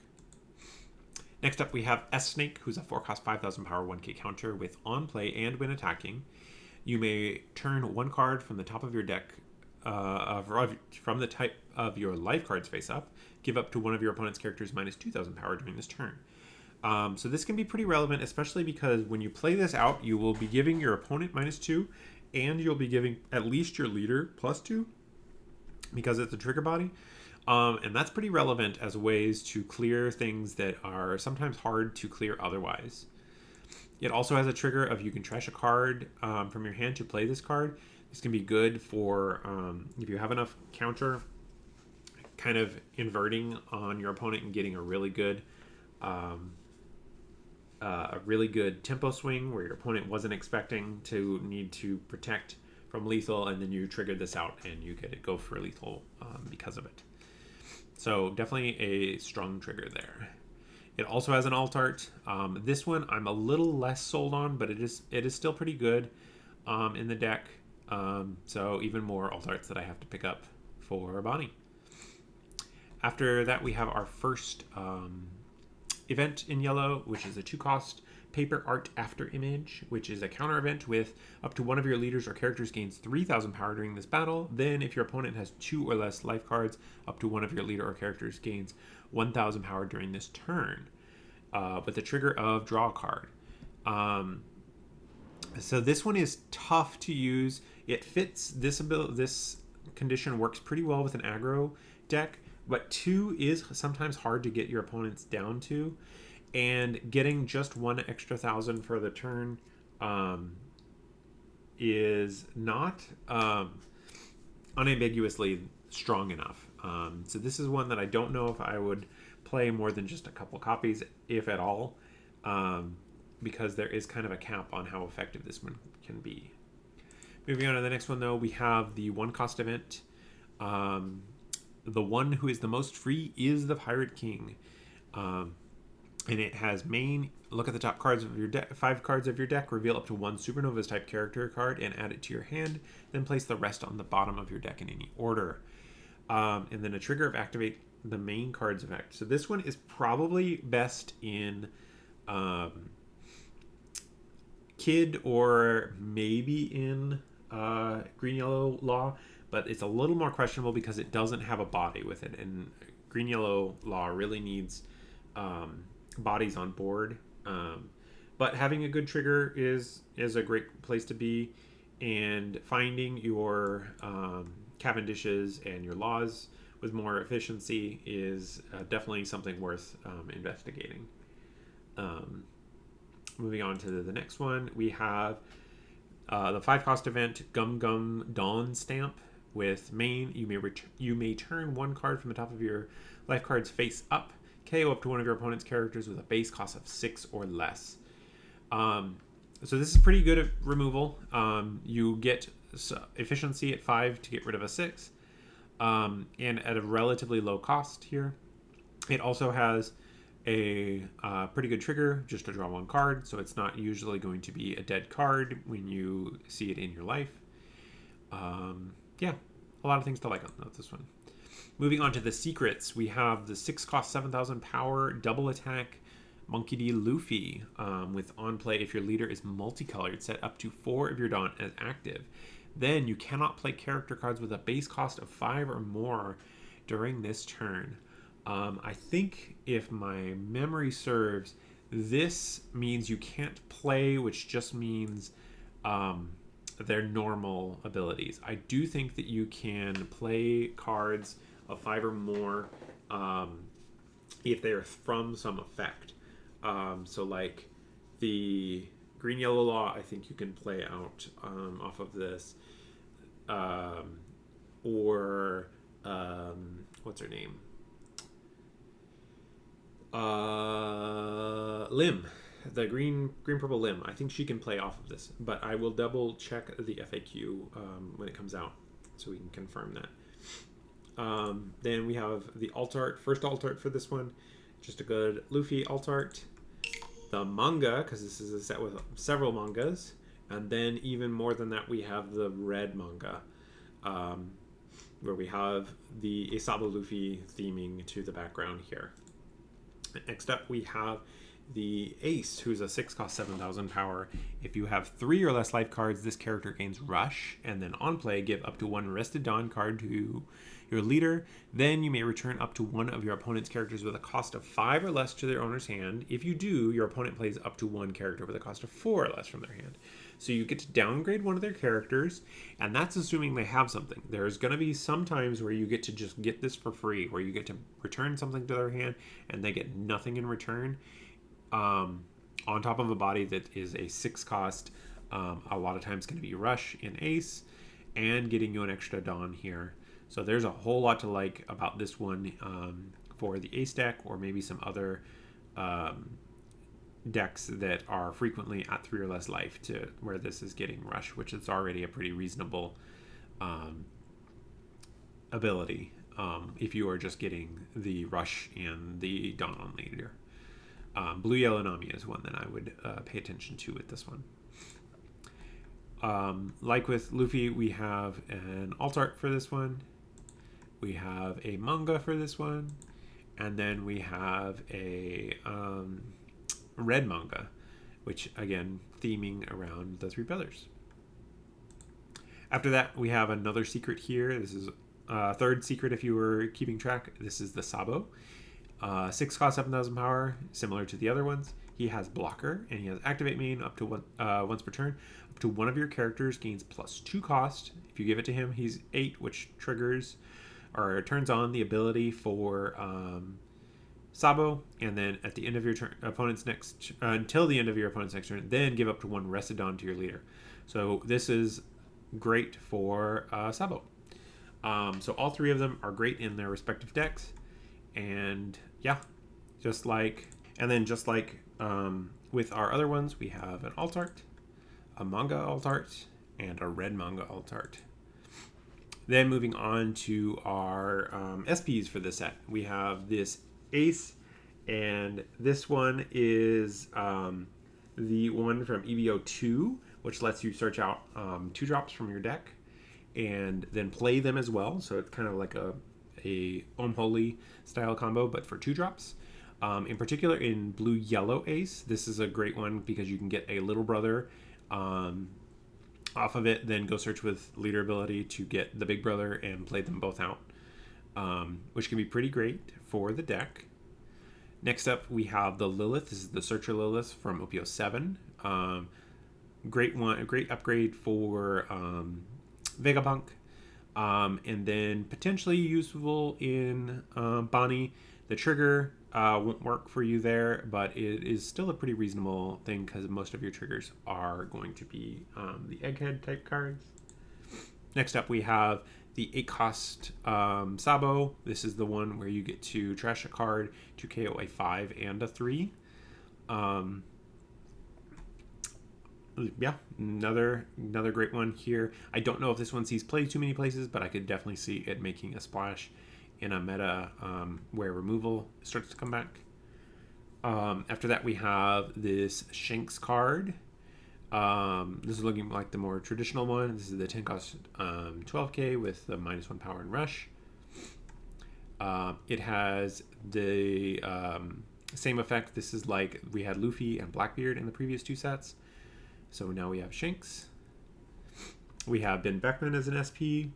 Next up, we have S-Snake, who's a 4 cost 5,000 power 1K counter with on play and when attacking. You may turn 1 card from the top of your deck from the type of your life cards face up. Give up to one of your opponent's characters minus 2,000 power during this turn. So this can be pretty relevant, especially because when you play this out, you will be giving your opponent minus 2, and you'll be giving at least your leader plus 2 because it's a trigger body. And that's pretty relevant as ways to clear things that are sometimes hard to clear otherwise. It also has a trigger of you can trash a card from your hand to play this card. This can be good for if you have enough counter, kind of inverting on your opponent and getting a really good tempo swing where your opponent wasn't expecting to need to protect from lethal, and then you triggered this out and you get it go for lethal because of it. So definitely a strong trigger there. It also has an alt art. This one I'm a little less sold on, but it is still pretty good in the deck. So even more alt arts that I have to pick up for Bonnie. After that, we have our first event in yellow, which is a 2 cost paper art after image, which is a counter event with up to one of your leaders or characters gains 3,000 power during this battle. Then if your opponent has 2 or less life cards, up to one of your leader or characters gains 1,000 power during this turn with the trigger of draw a card. So this one is tough to use. It fits this condition works pretty well with an aggro deck, but 2 is sometimes hard to get your opponents down to, and getting just 1 extra 1,000 for the turn is not unambiguously strong enough. So this is one that I don't know if I would play more than just a couple copies, if at all, because there is kind of a cap on how effective this one can be. Moving on to the next one, though, we have the 1 cost event. The one who is the most free is the Pirate King. And it has main, look at the top cards of your deck, 5 cards of your deck, reveal up to 1 Supernova's type character card and add it to your hand, then place the rest on the bottom of your deck in any order. And then a trigger of activate the main card's effect. So this one is probably best in Kid or maybe in Green Yellow Law, but it's a little more questionable because it doesn't have a body with it, and Green Yellow Law really needs bodies on board. But having a good trigger is a great place to be, and finding your Cavendishes and your laws with more efficiency is definitely something worth investigating. Moving on to the next one, we have the 5-cost event Gum Gum Dawn Stamp with main. You may turn one card from the top of your life cards face up, KO up to one of your opponent's characters with a base cost of 6 or less. So this is pretty good at removal. You get efficiency at 5 to get rid of a 6, and at a relatively low cost here. It also has a pretty good trigger just to draw one card, so it's not usually going to be a dead card when you see it in your life. Yeah, a lot of things to like on this one. Moving on to the secrets, we have the 6-cost 7,000 power double attack Monkey D. Luffy with on play. If your leader is multicolored, set up to 4 of your Dawn as active. Then you cannot play character cards with a base cost of 5 or more during this turn. I think if my memory serves, this means you can't play, which just means their normal abilities. I do think that you can play cards of 5 or more if they are from some effect. So like the Green Yellow Law, I think you can play out off of this. Or what's her name? Lim, the green purple Lim. I think she can play off of this, but I will double check the FAQ when it comes out so we can confirm that. Then we have the alt art, first alt art for this one, just a good Luffy alt art. The manga, because this is a set with several mangas, and then even more than that, we have the red manga, where we have the Isabo Luffy theming to the background here. Next up, we have the Ace, who's a 6-cost 7,000 power. If you have 3 or less life cards, this character gains Rush, and then on play, give up to 1 Rested Dawn card to your leader. Then you may return up to 1 of your opponent's characters with a cost of 5 or less to their owner's hand. If you do, your opponent plays up to 1 character with a cost of 4 or less from their hand. So you get to downgrade one of their characters, and that's assuming they have something. There's going to be some times where you get to just get this for free, where you get to return something to their hand, and they get nothing in return. On top of a body that is a 6-cost, a lot of times going to be Rush in Ace, and getting you an extra Dawn here. So there's a whole lot to like about this one for the Ace deck, or maybe some other decks that are frequently at 3 or less life, to where this is getting Rush, which is already a pretty reasonable ability if you are just getting the Rush and the Dawn on leader. Blue Yellow Nami is one that I would pay attention to with this one. Like with Luffy, we have an alt art for this one. We have a manga for this one. And then we have a red manga, which again, theming around the 3 pillars. After that, we have another secret here. This is third secret if you were keeping track. This is the Sabo. 6-cost 7,000 power, similar to the other ones. He has blocker, and he has activate main up to once per turn. Up to 1 of your characters gains +2 cost. If you give it to him, he's 8, which triggers or turns on the ability for Sabo, and then at the end of your opponent's next until the end of your opponent's next turn, then give up to 1 Rested Dawn to your leader. So this is great for Sabo. So all 3 of them are great in their respective decks, and yeah, just like with our other ones, we have an alt art, a manga alt art, and a red manga alt art. Then moving on to our SPs for this set, we have this Ace, and this one is the one from EVO2, which lets you search out 2 drops from your deck and then play them as well. So it's kind of like a Unholy style combo, but for 2 drops. In particular, in blue-yellow ace, this is a great one because you can get a little brother off of it, then go search with leader ability to get the big brother and play them both out, which can be pretty great for the deck. Next up, we have the Lilith. This is the Searcher Lilith from OP07. Great one, a great upgrade for Vegapunk, and then potentially useful in Bonnie. The trigger won't work for you there, but it is still a pretty reasonable thing because most of your triggers are going to be the Egghead type cards. Next up, we have the 8-cost Sabo. This is the one where you get to trash a card to KO a 5 and a 3. Yeah, another great one here. I don't know if this one sees play too many places, but I could definitely see it making a splash in a meta where removal starts to come back. After that, we have this Shanks card. This is looking like the more traditional one. This is the 10-cost 12k with the -1 power and rush. It has the same effect. This is like we had Luffy and Blackbeard in the previous 2 sets. So now we have Shanks. We have Ben Beckman as an SP.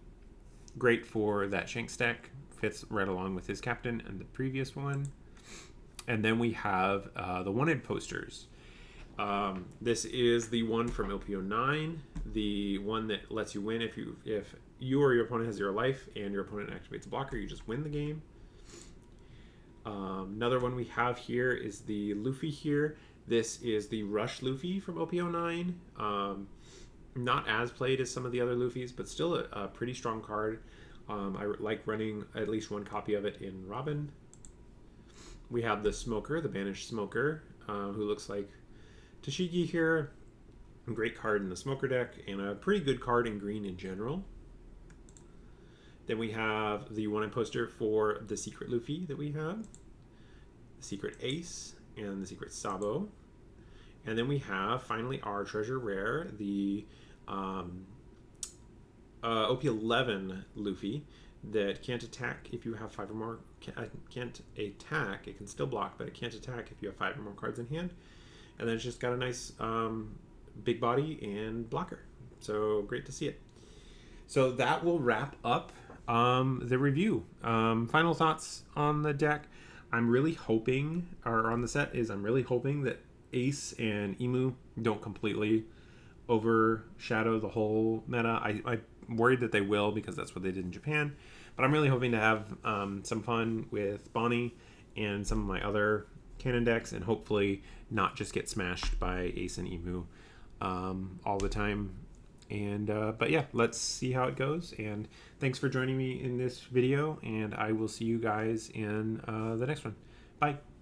Great for that Shanks deck. Fits right along with his captain and the previous one. And then we have the wanted posters. This is the one from OP09, the one that lets you win if you or your opponent has 0 life and your opponent activates a blocker, you just win the game. Another one we have here is the Luffy here. This is the Rush Luffy from OP09. Not as played as some of the other Luffys, but still a pretty strong card. I like running at least one copy of it in Robin. We have the Smoker, the Banished Smoker, who looks like Tashigi here. A great card in the Smoker deck, and a pretty good card in green in general. Then we have the wanted poster for the Secret Luffy that we have, the Secret Ace, and the Secret Sabo. And then we have, finally, our treasure rare, the OP11 Luffy that can't attack if you have 5 or more. Can't attack. It can still block, but it can't attack if you have 5 or more cards in hand. And then it's just got a nice big body and blocker. So great to see it. So that will wrap up the review. Final thoughts on the deck. I'm really hoping, or on the set, I'm really hoping that Ace and Emu don't completely overshadow the whole meta. I'm worried that they will because that's what they did in Japan. But I'm really hoping to have some fun with Bonnie and some of my other canon decks, and hopefully not just get smashed by Ace and Emu all the time. And but yeah, let's see how it goes. And thanks for joining me in this video, and I will see you guys in the next one. Bye.